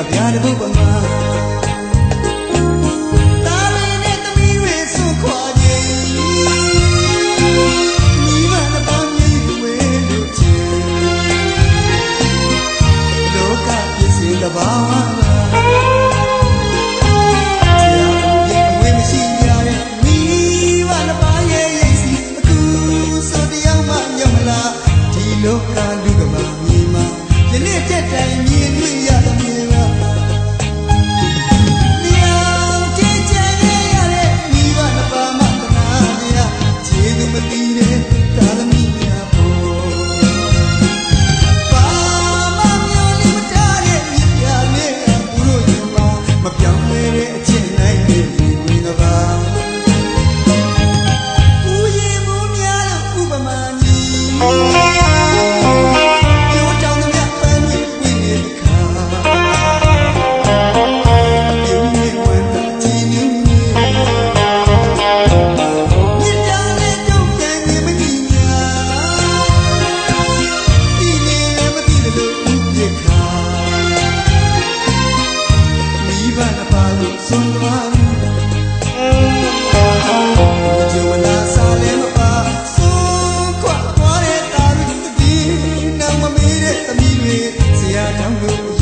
ပြားတစ်ပုဒ်ပမာတာလင်းနဲ့သမီးတွေဆွခွာခြင်းမိမနှစ်ပါးမြေဝဲလို့ချင်လောကပြည့်စင်တဘာဝလောကလူကမာမြေမှာယနေ့တက်တိုင်မြင်တွေ့ရသည်မြေမှာတရားကြည်ကြဲရတဲ့မိဘနှစ်ပါးမှတနာတရားခြေသူမတီးတဲ့ကာလမီများပေါ်ဘာမှမျိုးလေးမတားတဲ့မြပြနဲ့သူတို့ရင်မှာမပြောင်းလဲတဲ့အချက်နိုင်တဲ့ဝင်ကပါဦးရင်မူများလို့ဥပမာကြီးစွန်သွားပြီဂျဝနာစားလည်းမပါစွန်ခွာသွားတဲ့တာလူတည်နာမမေးတဲ့သမီးတွေဆရာတောင်းလို့